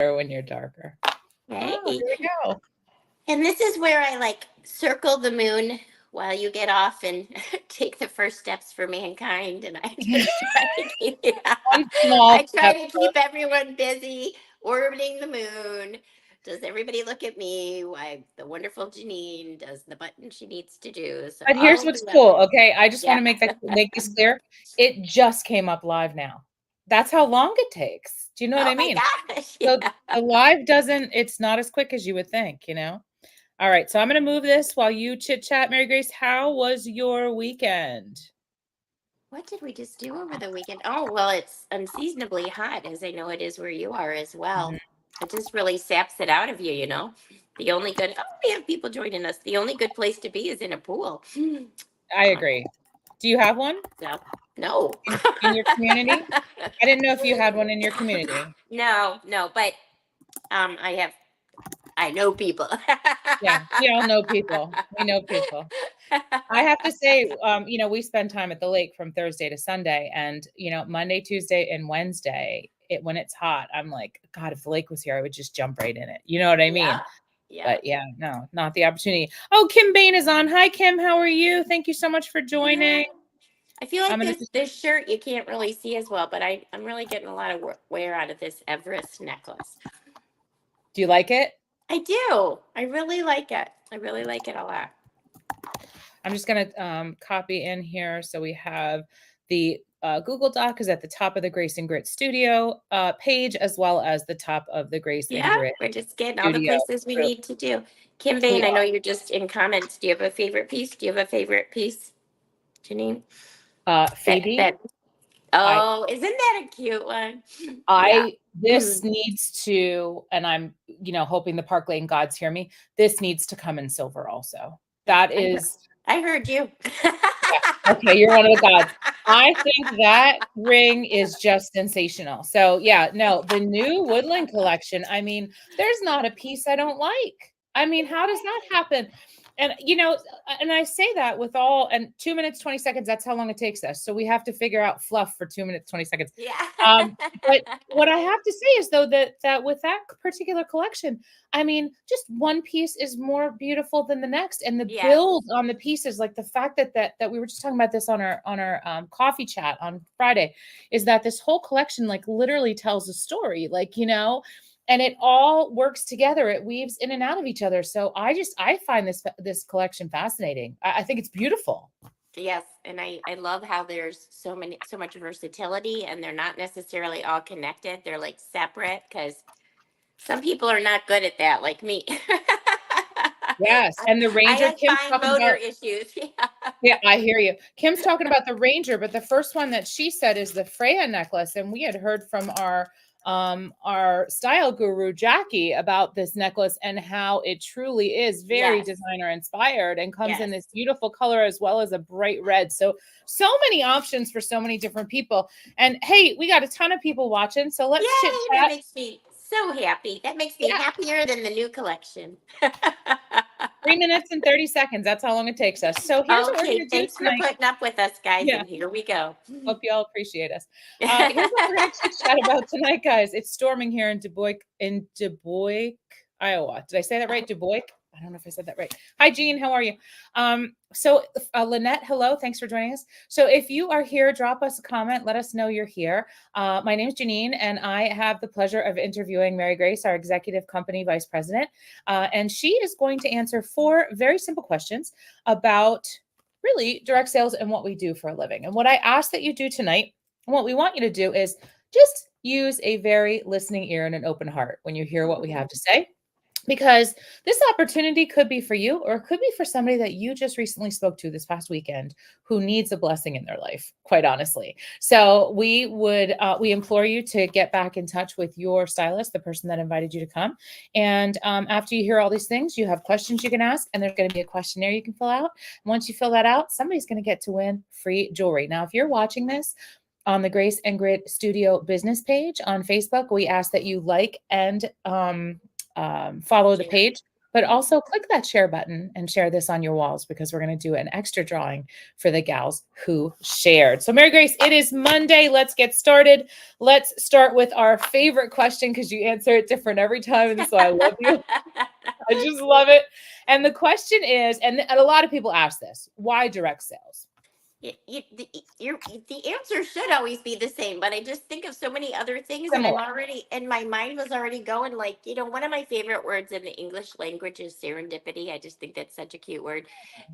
when you're darker. Hey. Oh, here we go. And this is where I like circle the moon while you get off and take the first steps for mankind. And I just try to keep, I try to keep everyone busy orbiting the moon. Does everybody look at me? Why the wonderful Janine does the button she needs to do. So but here's what's cool. Okay. I just want to make this clear. It just came up live now. That's how long it takes. Do you know what I mean? Gosh, so the live it's not as quick as you would think, you know? All right. So I'm going to move this while you chit chat. Mary Grace, how was your weekend? What did we just do over the weekend? Oh, well, it's unseasonably hot, as I know it is where you are as well. Mm-hmm. It just really saps it out of you, you know? The only good, we have people joining us. The only good place to be is in a pool. I agree. Do you have one? No. In your community? I didn't know if you had one in your community. No, but I know people. Yeah, we all know people. We know people. I have to say, you know, we spend time at the lake from Thursday to Sunday, and, you know, Monday, Tuesday, and Wednesday, when it's hot, I'm like, God, if the lake was here, I would just jump right in it. You know what I mean? Yeah. But yeah, no, not the opportunity. Oh, Kim Bain is on. Hi, Kim. How are you? Thank you so much for joining. I feel like this shirt you can't really see as well, but I'm really getting a lot of wear out of this Everest necklace. Do you like it? I do. I really like it. I really like it a lot. I'm just going to copy in here. So we have the Google Doc is at the top of the Grace and Grit Studio page, as well as the top of the Grace and Grit. We're just getting all the places we need to do. Kim Bain, I know you're just in comments. Do you have a favorite piece? Janine? Phoebe. Isn't that a cute one? This needs to, and I'm, you know, hoping the Park Lane gods hear me. This needs to come in silver also. That is. I heard you. Okay, you're one of the gods. I think that ring is just sensational. So yeah, no, the new Woodland collection. I mean, there's not a piece I don't like. I mean, how does that happen? And, you know, and I say that with and 2 minutes, 20 seconds, that's how long it takes us. So we have to figure out fluff for 2 minutes, 20 seconds. Yeah. But what I have to say is, though, that with that particular collection, I mean, just one piece is more beautiful than the next. And the build on the pieces, like the fact that we were just talking about this on our coffee chat on Friday, is that this whole collection, like, literally tells a story, like, you know, and it all works together. It weaves in and out of each other. So I find this collection fascinating. I think it's beautiful. Yes, and I love how there's so much versatility, and they're not necessarily all connected. They're like separate, because some people are not good at that, like me. Yes, and the Ranger. I Kim's find motor issues. Yeah, I hear you. Kim's talking about the Ranger, but the first one that she said is the Freya necklace, and we had heard from our style guru Jackie about this necklace and how it truly is very designer inspired and comes in this beautiful color as well as a bright red. So many options for so many different people. And hey, we got a ton of people watching, so let's chit chat. That makes me so happy. That makes me happier than the new collection. 3 minutes and 30 seconds. That's how long it takes us. So here's what we're going to do. Thanks for putting up with us, guys. Yeah. And here we go. Hope you all appreciate us. Here's what we're going to chat about tonight, guys. It's storming here in Du Bois, Iowa. Did I say that right? Du Bois? I don't know if I said that right. Hi, Jean. How are you? So Lynette, hello. Thanks for joining us. So if you are here, drop us a comment. Let us know you're here. My name is Janine, and I have the pleasure of interviewing Mary Grace, our executive company vice president. And she is going to answer 4 very simple questions about really direct sales and what we do for a living. And what I ask that you do tonight, and what we want you to do, is just use a very listening ear and an open heart when you hear what we have to say. Because this opportunity could be for you, or it could be for somebody that you just recently spoke to this past weekend who needs a blessing in their life, quite honestly. So we implore you to get back in touch with your stylist, the person that invited you to come. And after you hear all these things, you have questions you can ask, and there's going to be a questionnaire you can fill out. And once you fill that out, somebody's going to get to win free jewelry. Now, if you're watching this on the Grace and Grit Studio business page on Facebook, we ask that you like and follow the page But also click that share button and share this on your walls because we're going to do an extra drawing for the gals who shared. So Mary Grace, it is Monday. Let's get started. Let's start with our favorite question because you answer it different every time. And so I love you. I just love it. And the question is, and a lot of people ask this, why direct sales? The answer should always be the same, but I just think of so many other things Similar. and I'm already, and my mind was already going like, one of my favorite words in the English language is serendipity. I just think that's such a cute word.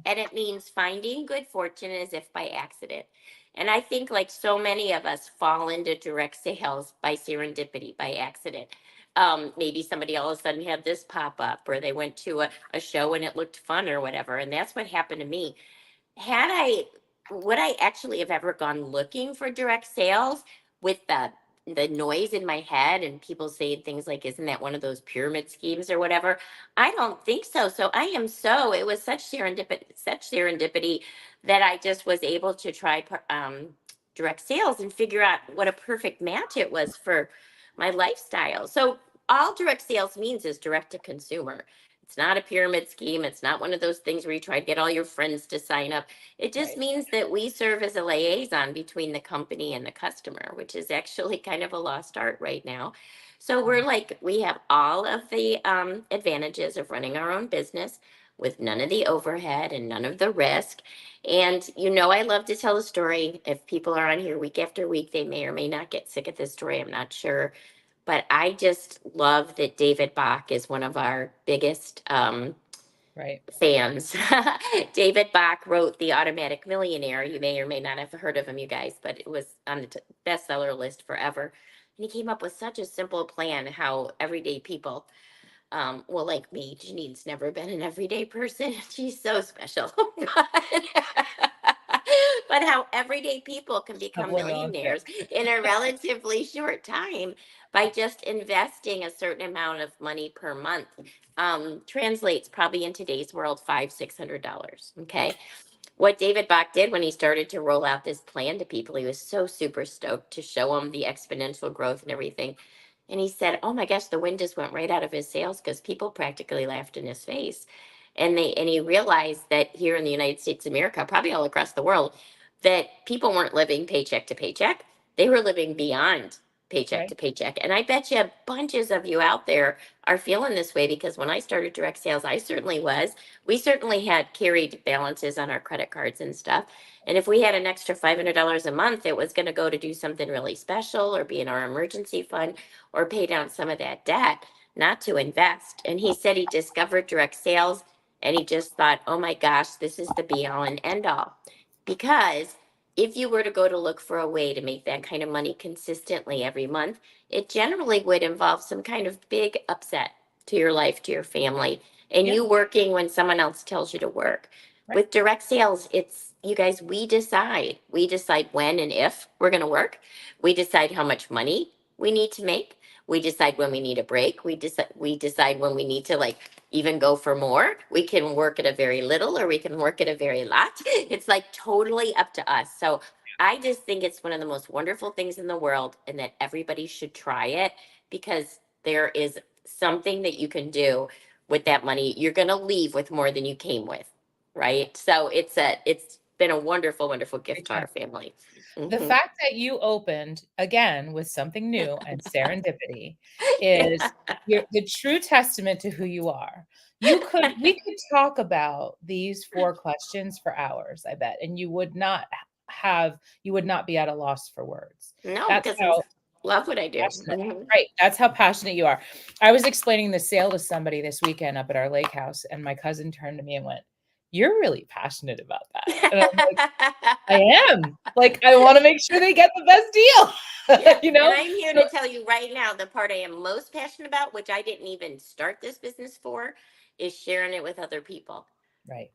And it means finding good fortune as if by accident. And I think like so many of us fall into direct sales by serendipity, by accident. Maybe somebody all of a sudden had this pop up, or they went to a show and it looked fun or whatever. And that's what happened to me. Had I Would I actually have ever gone looking for direct sales with the noise in my head and people saying things like, isn't that one of those pyramid schemes or whatever? I don't think so. So it was such serendipity that I just was able to try direct sales and figure out what a perfect match it was for my lifestyle. So all direct sales means is direct to consumer. It's not a pyramid scheme. It's not one of those things where you try to get all your friends to sign up. It just Right. means that we serve as a liaison between the company and the customer, which is actually kind of a lost art right now. So we have all of the advantages of running our own business with none of the overhead and none of the risk. And I love to tell a story. If people are on here week after week, they may or may not get sick of this story. I'm not sure. But I just love that David Bach is one of our biggest Right. fans. David Bach wrote The Automatic Millionaire. You may or may not have heard of him, you guys, but it was on the bestseller list forever. And he came up with such a simple plan how everyday people, well, like me, Janine's never been an everyday person. She's so special. But how everyday people can become Couple of volunteers. millionaires in a relatively short time by just investing a certain amount of money per month. Translates probably in today's world $500-600. Okay. What David Bach did when he started to roll out this plan to people, he was so super stoked to show them the exponential growth and everything. And he said, "Oh my gosh, the wind just went right out of his sails because people practically laughed in his face." And he realized that here in the United States of America, probably all across the world, that people weren't living paycheck to paycheck. They were living beyond paycheck Right. to paycheck. And I bet you bunches of you out there are feeling this way because when I started direct sales, I certainly was. We certainly had carried balances on our credit cards and stuff. And if we had an extra $500 a month, it was going to go to do something really special or be in our emergency fund or pay down some of that debt, not to invest. And he said he discovered direct sales and he just thought, oh my gosh, this is the be all and end all. Because if you were to go to look for a way to make that kind of money consistently every month, it generally would involve some kind of big upset to your life, to your family, and Yeah. you working when someone else tells you to work. Right. With direct sales, it's you guys, we decide. We decide when and if we're going to work. We decide how much money we need to make. We decide when we need a break. We decide when we need to even go for more. We can work at a very little or we can work at a very lot. It's like totally up to us. So I just think it's one of the most wonderful things in the world and that everybody should try it because there is something that you can do with that money. You're going to leave with more than you came with, right? So it's been a wonderful, wonderful gift to our family. The Mhm. fact that you opened again with something new and serendipity is Yeah. the true testament to who you are. We could talk about these 4 questions for hours, I bet, and you would not be at a loss for words. No, That's because I how love what I do. passionate. Mhm. Right, that's how passionate you are. I was explaining the sale to somebody this weekend up at our lake house, and my cousin turned to me and went, "You're really passionate about that." And I'm like, I am. Like, I wanna make sure they get the best deal, Yeah, you and know? I'm here So to tell you right now the part I am most passionate about, which I didn't even start this business for, is sharing it with other people. right,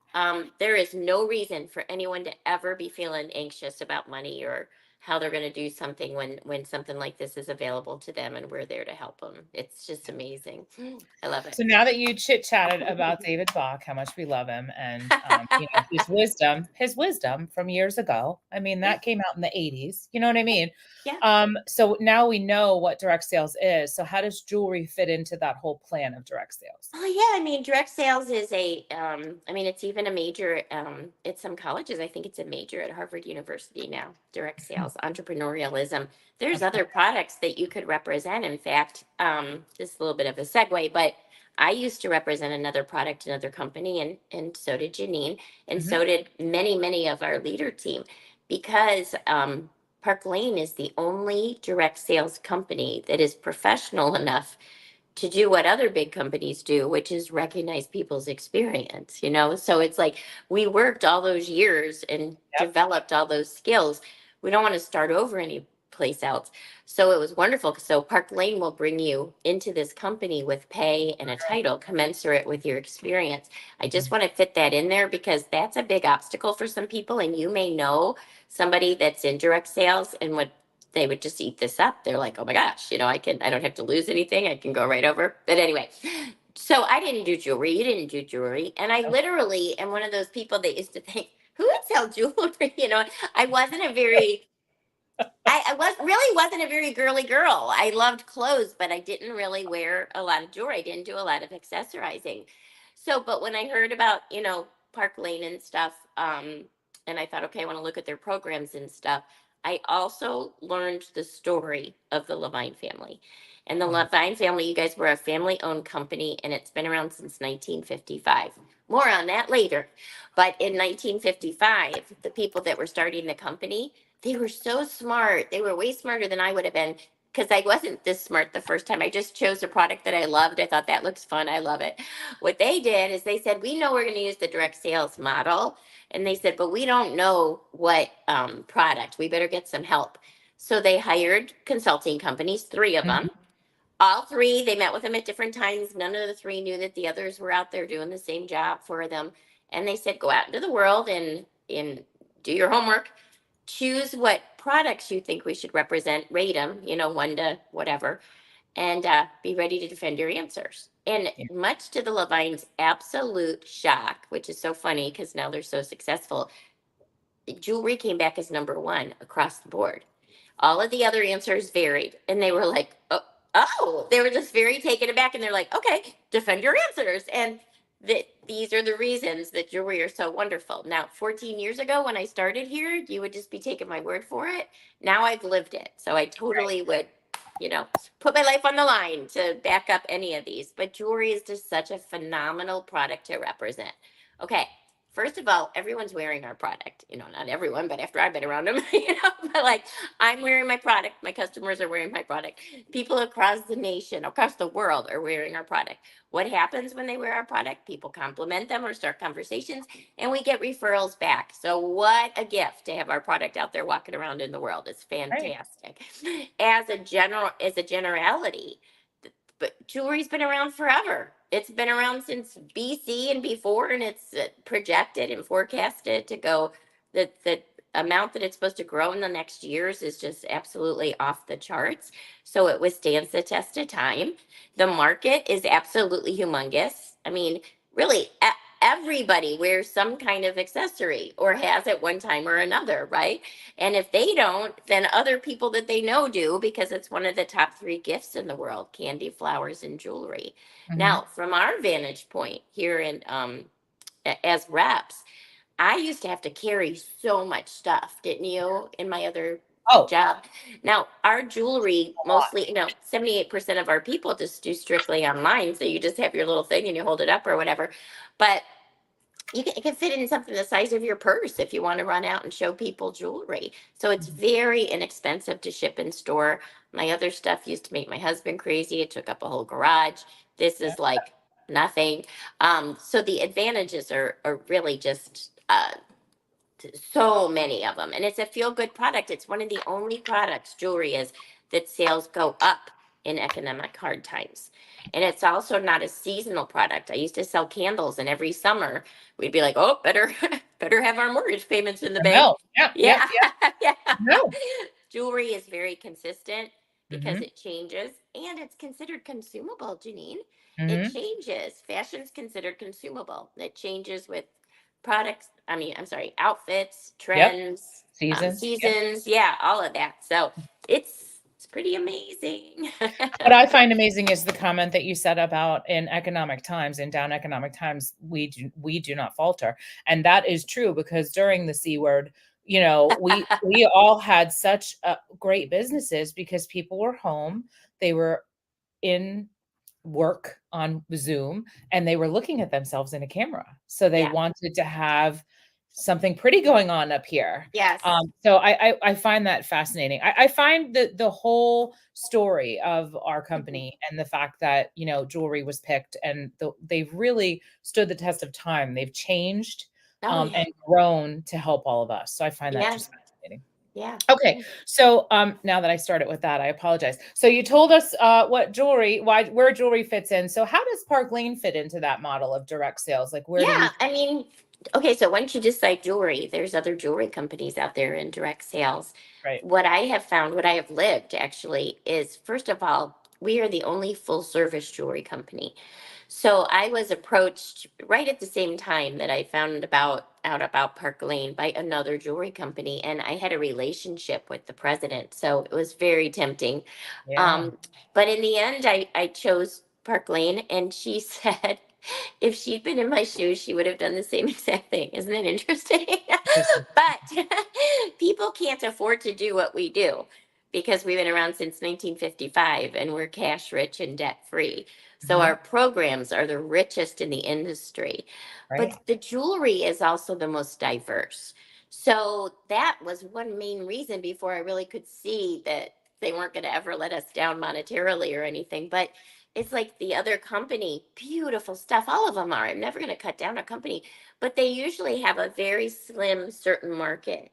There is no reason for anyone to ever be feeling anxious about money or how they're going to do something when something like this is available to them, and we're there to help them. It's just amazing. I love it. So now that you chit chatted about David Bach, how much we love him, and his wisdom from years ago. I mean, Yeah. that came out in the 80s. You know what I mean? Yeah. So now we know what direct sales is. So how does jewelry fit into that whole plan of direct sales? Oh yeah, I mean, direct sales is I mean, it's even a major, at some colleges. I think it's a major at Harvard University now. Direct sales, entrepreneurialism. There's other products that you could represent. In fact, just a little bit of a segue, but I used to represent another product, another company, and so did Janine, and Mhm. so did many of our leader team, because Park Lane is the only direct sales company that is professional enough to do what other big companies do, which is recognize people's experience, you know? So it's like we worked all those years and Yep. developed all those skills. We don't want to start over any place else. So it was wonderful. So Park Lane will bring you into this company with pay and a title commensurate with your experience. I just Mhm. want to fit that in there because that's a big obstacle for some people. And you may know somebody that's in direct sales and what they would just eat this up. They're like, oh my gosh, I don't have to lose anything. I can go right over. But anyway, so I didn't do jewelry. You didn't do jewelry. And I Nope. literally am one of those people that used to think, who would sell jewelry? I wasn't a very, I wasn't a very girly girl. I loved clothes, but I didn't really wear a lot of jewelry. I didn't do a lot of accessorizing. So, but when I heard about, Park Lane and stuff, and I thought, okay, I want to look at their programs and stuff. I also learned the story of the Levine family. And the Mhm. Levine family, you guys were a family owned company, and it's been around since 1955. More on that later. But in 1955, the people that were starting the company, they were so smart. They were way smarter than I would have been, because I wasn't this smart the first time. I just chose a product that I loved. I thought that looks fun. I love it. What they did is they said, we know we're going to use the direct sales model. And they said, but we don't know what product. We better get some help. So they hired consulting companies, three of them. Mhm. All three, they met with them at different times. None of the three knew that the others were out there doing the same job for them. And they said, go out into the world and do your homework, choose what products you think we should represent, rate them, one to whatever, and be ready to defend your answers. And Yeah. much to the Levine's absolute shock, which is so funny because now they're so successful, jewelry came back as number one across the board. All of the other answers varied, and they were like, oh, they were just very taken aback, and they're like, okay, defend your answers. And that these are the reasons that jewelry are so wonderful. Now, 14 years ago when I started here, you would just be taking my word for it. Now I've lived it. So I totally would, put my life on the line to back up any of these. But jewelry is just such a phenomenal product to represent. Okay, first of all, everyone's wearing our product. Not everyone, but after I've been around them, but like I'm wearing my product, my customers are wearing my product. People across the nation, across the world are wearing our product. What happens when they wear our product? People compliment them or start conversations, and we get referrals back. So what a gift to have our product out there walking around in the world. It's Right. fantastic. As a generality, but jewelry's been around forever. It's been around since BC and before, and it's projected and forecasted to go. The amount that it's supposed to grow in the next years is just absolutely off the charts. So it withstands the test of time. The market is absolutely humongous. I mean, really, everybody wears some kind of accessory or has at one time or another, right? And if they don't, then other people that they know do, because it's one of the top three gifts in the world: candy, flowers, and jewelry. Mhm. Now, from our vantage point here as reps, I used to have to carry so much stuff, didn't you, in my other Oh, job? Now, our jewelry a lot. mostly, 78% of our people just do strictly online. So you just have your little thing and you hold it up or whatever. But it can fit in something the size of your purse if you want to run out and show people jewelry. So it's Mhm. very inexpensive to ship and store. My other stuff used to make my husband crazy. It took up a whole garage. This Yeah. is like nothing. So the advantages are really just so many of them. And it's a feel good product. It's one of the only products, jewelry is, that sales go up in economic hard times. And it's also not a seasonal product. I used to sell candles, and every summer we'd be like, oh, better better have our mortgage payments in the bank. No. Yeah. Yeah. Yeah. No. Jewelry is very consistent because Mm-hmm. it changes, and it's considered consumable, Janine. It Mm-hmm. changes. Fashion's considered consumable. It changes with products. I'm sorry, outfits, Yep. trends, Seasons. Yep. seasons. Yeah, all of that. So it's pretty amazing. What I find amazing is the comment that you said about in economic times, in down economic times, we do not falter. And that is true because during the C word, we all had such great businesses because people were home, they were in work on Zoom, and they were looking at themselves in a camera. So they Yeah. wanted to have something pretty going on up here. Yes. So I find that fascinating. I find that the whole story of our company and the fact that, jewelry was picked and they've really stood the test of time. They've changed Oh yeah. and grown to help all of us. So I find that Yeah. just fascinating. Yeah. Okay. So now that I started with that, I apologize. So you told us where jewelry fits in. So how does Park Lane fit into that model of direct sales? Like where do you Yeah. I mean, okay, so once you decide jewelry, there's other jewelry companies out there in direct sales. right? What I have found, what I have lived actually, is first of all, we are the only full service jewelry company. So I was approached right at the same time that I found out about Park Lane by another jewelry company, and I had a relationship with the president, so it was very tempting. Yeah. Um, but in the end, I chose Park Lane, and she said if she'd been in my shoes, she would have done the same exact thing. Isn't it interesting? Interesting. But people can't afford to do what we do because we've been around since 1955 and we're cash rich and debt free. So Mhm. our programs are the richest in the industry. Right. But the jewelry is also the most diverse. So that was one main reason before I really could see that they weren't going to ever let us down monetarily or anything. But it's like the other company, beautiful stuff. All of them are. I'm never going to cut down a company, but they usually have a very slim certain market.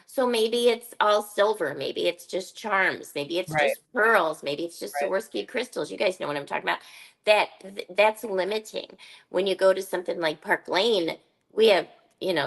So maybe it's all silver, maybe it's just charms, maybe it's Right. just pearls, maybe it's just Right. Swarovski crystals. You guys know what I'm talking about. That's limiting. When you go to something like Park Lane, we have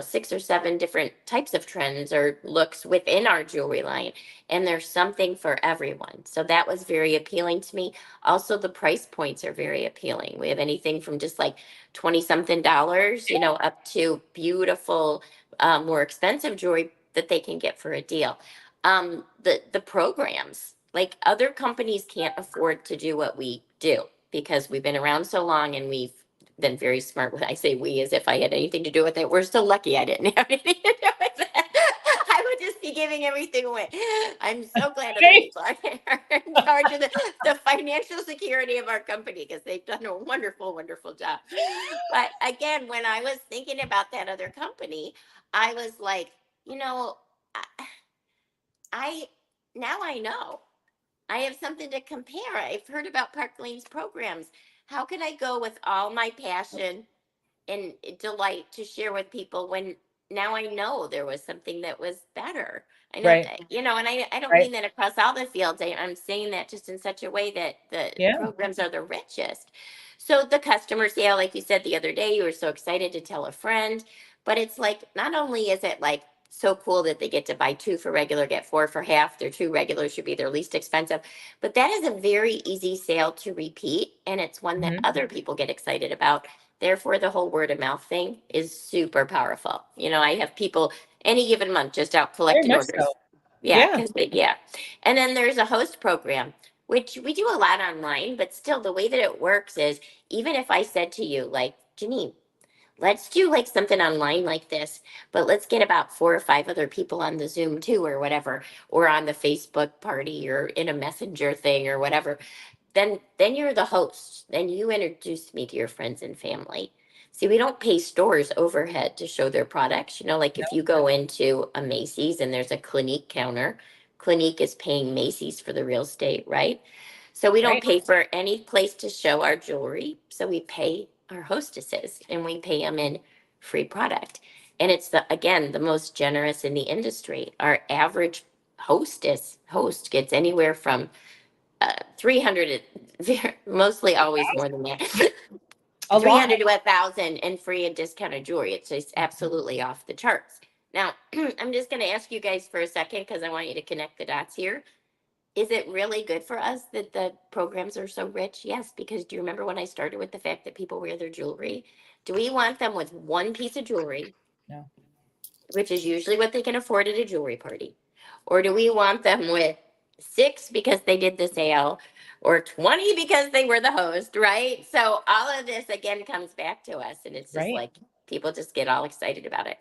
6 or 7 different types of trends or looks within our jewelry line, and there's something for everyone. So that was very appealing to me. Also, the price points are very appealing. We have anything from just like 20 something dollars, up to beautiful, more expensive jewelry that they can get for a deal. The programs, like other companies can't afford to do what we do because we've been around so long and we've been very smart with. I say we as if I had anything to do with it. We're so lucky I didn't have anything to do with it. I would just be giving everything away. I'm so glad other Right. people are in charge of the financial security of our company because they've done a wonderful, wonderful job. But again, when I was thinking about that other company, I was like, I, I now I know. I have something to compare. I've heard about Park Lane's programs. How can I go with all my passion and delight to share with people when now I know there was something that was better? I know Right. that, and I don't Right. mean that across all the fields. I'm saying that just in such a way that the Yeah. programs are the richest. So the customers, yeah, like you said the other day, you were so excited to tell a friend, but it's like, not only is it like so cool that they get to buy two for regular, get four for half. Their two regulars should be their least expensive. But that is a very easy sale to repeat. And it's one that Mhm. other people get excited about. Therefore, the whole word of mouth thing is super powerful. I have people any given month just out Very collecting much orders. so. Yeah, Yeah. because yeah. And then there's a host program, which we do a lot online, but still the way that it works is even if I said to you, like, Janine, let's do like something online like this, but let's get about 4 or 5 other people on the Zoom too, or whatever, or on the Facebook party or in a messenger thing or whatever. Then you're the host. Then you introduce me to your friends and family. See, we don't pay stores overhead to show their products. Like No. if you go into a Macy's and there's a Clinique counter, Clinique is paying Macy's for the real estate, right? So we don't Right. pay for any place to show our jewelry. So we pay our hostesses and we pay them in free product. And it's again, the most generous in the industry. Our average host gets anywhere from 300, mostly always more than that. A 300 lot. to 1,000 and free and discounted jewelry. It's just absolutely off the charts. Now, I'm just going to ask you guys for a second because I want you to connect the dots here. Is it really good for us that the programs are so rich? Yes, because do you remember when I started with the fact that people wear their jewelry? Do we want them with one piece of jewelry, No. which is usually what they can afford at a jewelry party? Or do we want them with 6 because they did the sale or 20 because they were the host, right? So all of this again comes back to us and it's just Right. like people just get all excited about it.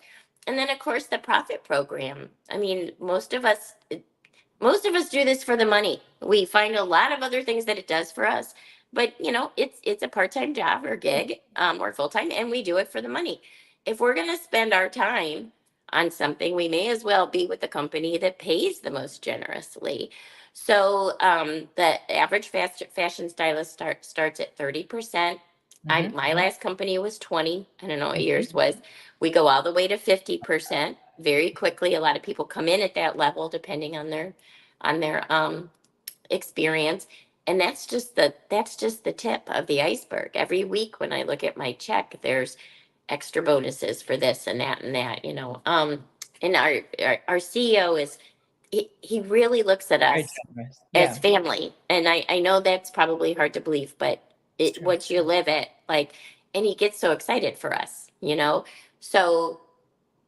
And then of course the profit program. I mean, most of us do this for the money. We find a lot of other things that it does for us, but it's a part-time job or gig, or full-time, and we do it for the money. If we're going to spend our time on something, we may as well be with the company that pays the most generously. So the average fashion stylist starts at 30%. My last company was 20. I don't know what yours was. We go all the way to 50% very quickly. A lot of people come in at that level depending on their experience. And that's just the tip of the iceberg. Every week when I look at my check, there's extra bonuses for this and that and that. And our CEO he really looks at Very us generous. as Yeah. family. And I know that's probably hard to believe, but It's true. once you live it, like, and he gets so excited for us. So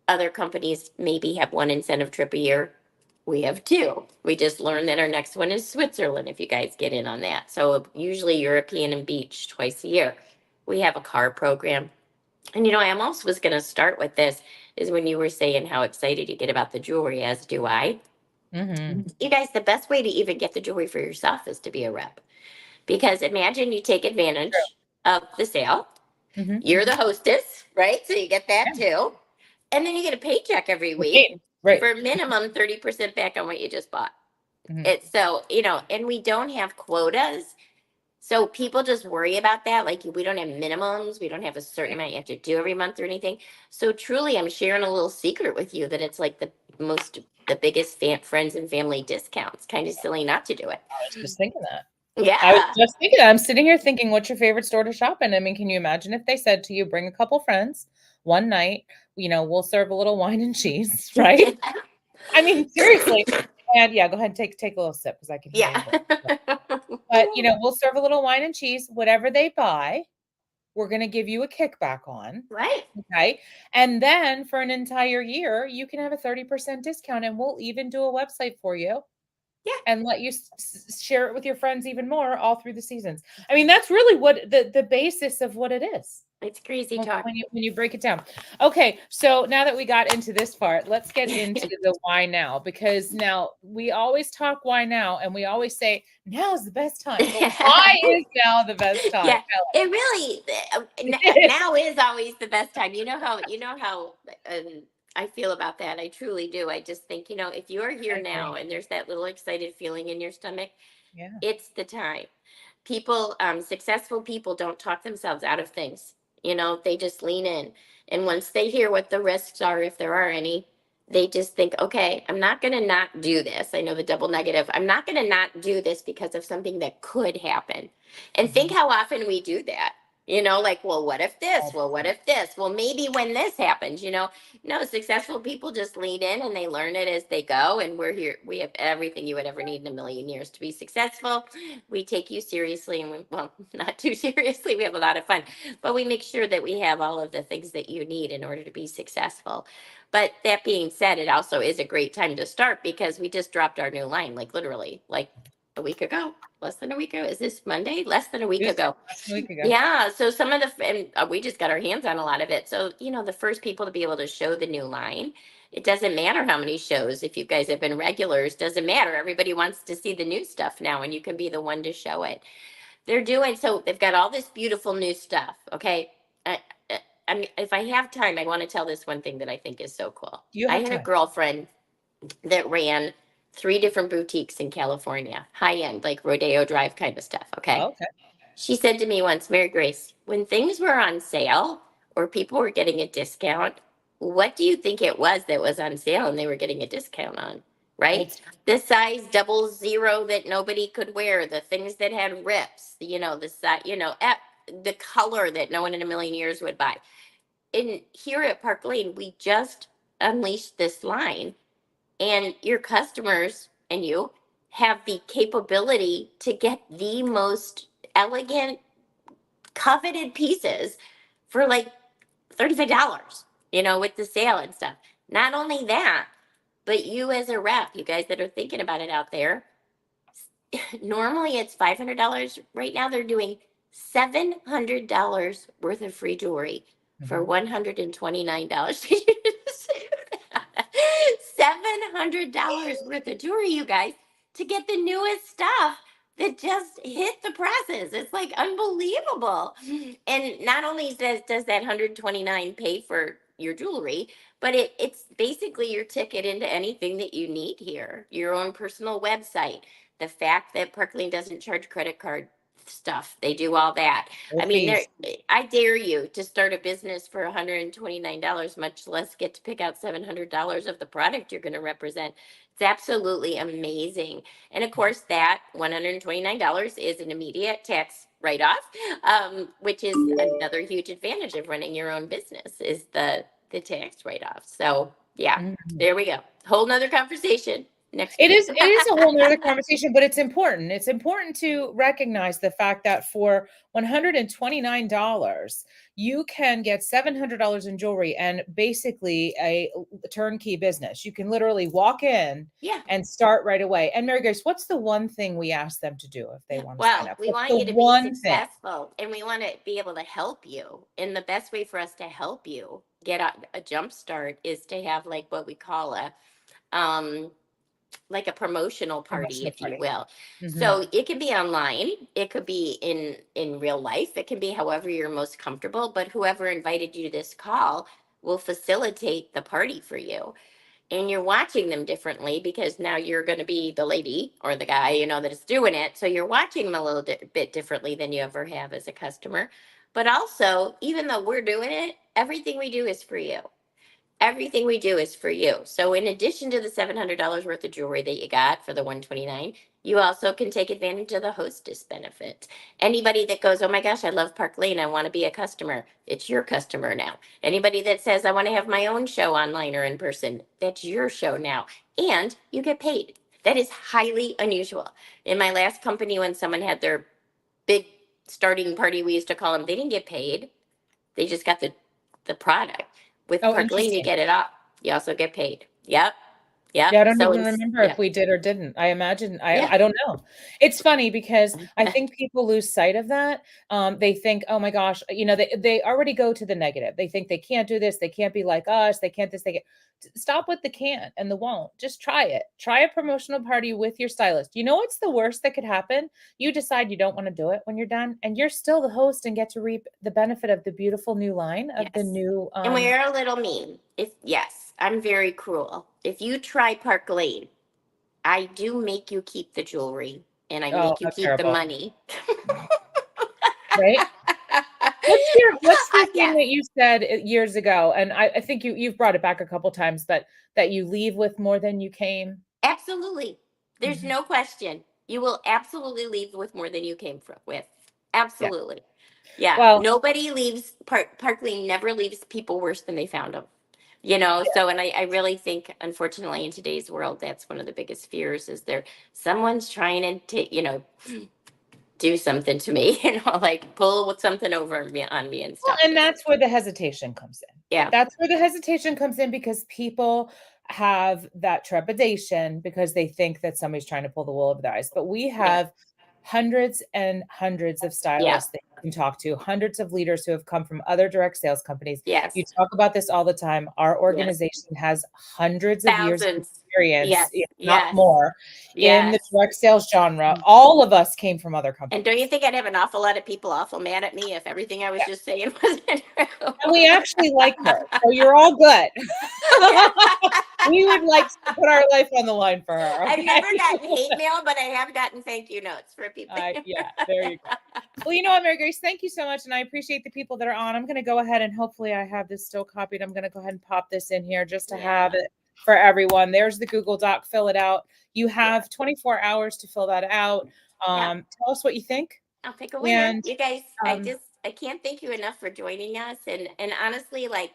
other companies maybe have one incentive trip a year. We have 2. We just learned that our next one is Switzerland, if you guys get in on that. So usually European and beach twice a year. We have a car program. And I almost was going to start with this is when you were saying how excited you get about the jewelry, as do I. Mm-hmm. You guys, the best way to even get the jewelry for yourself is to be a rep. Because imagine you take advantage of the sale. Mm-hmm. You're the hostess, right? So you get that Yeah. too. And then you get a paycheck every week Okay. Right. for minimum 30% back on what you just bought. Mhm. It's so, and we don't have quotas. So people just worry about that. Like we don't have minimums. We don't have a certain amount you have to do every month or anything. So truly, I'm sharing a little secret with you that it's like the biggest friends and family discounts. Kind of silly not to do it. I was just thinking that. Yeah. I was just thinking that. I'm sitting here thinking, what's your favorite store to shop in? I mean, can you imagine if they said to you, bring a couple friends one night, we'll serve a little wine and cheese, right? I mean, seriously. And yeah, go ahead and take a little sip because I can hear Yeah. you. But we'll serve a little wine and cheese, whatever they buy, we're going to give you a kickback on. Right. Okay. And then for an entire year, you can have a 30% discount and we'll even do a website for you. Yeah. And let you share it with your friends even more all through the seasons. I mean, that's really what the basis of what it is. It's crazy talk. When you break it down. Okay, so now that we got into this part, let's get into the why now, because now we always talk why now, and we always say now is the best time. But why is now the best time? Yeah, it really now is always the best time. You know how I feel about that. I truly do. I just think if you're here now and there's that little excited feeling in your stomach, Yeah. it's the time. People, successful people don't talk themselves out of things. They just lean in. And once they hear what the risks are, if there are any, they just think, okay, I'm not going to not do this. I know the double negative. I'm not going to not do this because of something that could happen. And think how often we do that. Like, well, what if this? Well, what if this? Well, maybe when this happens. No, successful people just lean in and they learn it as they go. And we're here. We have everything you would ever need in a million years to be successful. We take you seriously and well, not too seriously. We have a lot of fun, but we make sure that we have all of the things that you need in order to be successful. But that being said, it also is a great time to start because we just dropped our new line, like literally like a week ago, less than a week ago. Is this Monday? Less than a week ago. A week ago. Yeah. So some of and we just got our hands on a lot of it. So, the first people to be able to show the new line, it doesn't matter how many shows. If you guys have been regulars, doesn't matter. Everybody wants to see the new stuff now, and you can be the one to show it. So they've got all this beautiful new stuff. Okay. I mean, if I have time, I want to tell this one thing that I think is so cool. I had a girlfriend that ran 3 different boutiques in California, high end, like Rodeo Drive kind of stuff. Okay. Okay. She said to me once, Mary Grace, when things were on sale or people were getting a discount, what do you think it was that was on sale and they were getting a discount on? right? The size 00 that nobody could wear, the things that had rips, the size, the color that no one in a million years would buy. And here at Park Lane, we just unleashed this line, and your customers and you have the capability to get the most elegant, coveted pieces for like $35, with the sale and stuff. Not only that, but you as a rep, you guys that are thinking about it out there, normally it's $500. Right now they're doing $700 worth of free jewelry for $129. Did you just say that? $700 worth of jewelry, you guys, to get the newest stuff that just hit the presses. It's like unbelievable. And not only does that 129 pay for your jewelry, but it's basically your ticket into anything that you need here. Your own personal website. The fact that Park Lane doesn't charge credit card stuff. They do all that. I mean, I dare you to start a business for $129, much less get to pick out $700 of the product you're going to represent. It's absolutely amazing. And of course, that $129 is an immediate tax write-off, which is another huge advantage of running your own business, is the tax write-off. So yeah, there we go. Whole nother conversation. It is a whole nother conversation, but it's important. It's important to recognize the fact that for $129, you can get $700 in jewelry and basically a turnkey business. You can literally walk in and start right away. And Mary Grace, what's the one thing we ask them to do if they want to sign up? We want you to be successful, and we want to be able to help you. And the best way for us to help you get a jump start is to have like what we call like a promotional party, if you will. So it can be online, it could be in real life, it can be however you're most comfortable, but whoever invited you to this call will facilitate the party for you. And you're watching them differently because now you're going to be the lady or the guy, that is doing it. So you're watching them a little bit differently than you ever have as a customer. But also, even though we're doing it, everything we do is for you. Everything we do is for you. So in addition to the $700 worth of jewelry that you got for the $129, you also can take advantage of the hostess benefit. Anybody that goes, oh my gosh, I love Park Lane, I want to be a customer, it's your customer now. Anybody that says, I want to have my own show online or in person, that's your show now. And you get paid. That is highly unusual. In my last company, when someone had their big starting party, we used to call them, they didn't get paid. They just got the product. With Park Lane, you get it up. You also get paid. Yep. Yeah, I don't even remember if we did or didn't. I imagine, I don't know. It's funny because I think people lose sight of that. They think, oh my gosh, they already go to the negative. They think they can't do this. They can't be like us. They can't this, they can't. Stop with the can't and the won't. Just try it. Try a promotional party with your stylist. You know what's the worst that could happen? You decide you don't want to do it when you're done, and you're still the host and get to reap the benefit of the beautiful new line of the new. And we're a little mean. I'm very cruel. If you try Park Lane, I do make you keep the jewelry, and I make you keep the money. Right? What's the thing that you said years ago? And I think you've brought it back a couple times, but that you leave with more than you came. Absolutely. There's no question. You will absolutely leave with more than you came with. Absolutely. Yeah. Well, nobody leaves. Park Lane never leaves people worse than they found them. So, and I really think, unfortunately, in today's world, that's one of the biggest fears is someone's trying to, do something to me, like pull something over on me and stuff. Well, and that's where the hesitation comes in. Yeah. That's where the hesitation comes in because people have that trepidation because they think that somebody's trying to pull the wool over their eyes. But we have hundreds and hundreds of stylists that you can talk to, hundreds of leaders who have come from other direct sales companies. Yes. You talk about this all the time. Our organization has hundreds of years of experience, if not more, in the direct sales genre. All of us came from other companies. And don't you think I'd have an awful lot of people awful mad at me if everything I was just saying wasn't true? And we actually like her, so you're all good. We would like to put our life on the line for her. Okay? I've never gotten hate mail, but I have gotten thank you notes for people. Yeah, there you go. Well, you know what, Mary Grace, thank you so much. And I appreciate the people that are on. I'm going to go ahead and hopefully I have this still copied. I'm going to go ahead and pop this in here just to have it for everyone. There's the Google Doc. Fill it out. You have 24 hours to fill that out. Tell us what you think. I'll pick a winner. And, you guys, I can't thank you enough for joining us. And honestly, like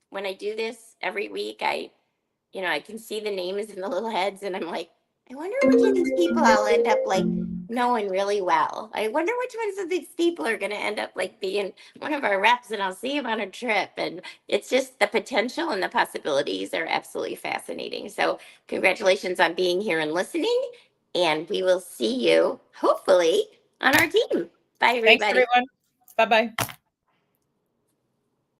when I do this every week, I can see the names in the little heads and I'm like, I wonder which of these people I'll end up like knowing really well. I wonder which ones of these people are going to end up like being one of our reps and I'll see them on a trip. And it's just the potential and the possibilities are absolutely fascinating. So congratulations on being here and listening. And we will see you hopefully on our team. Bye, everybody. Thanks, everyone. Bye-bye.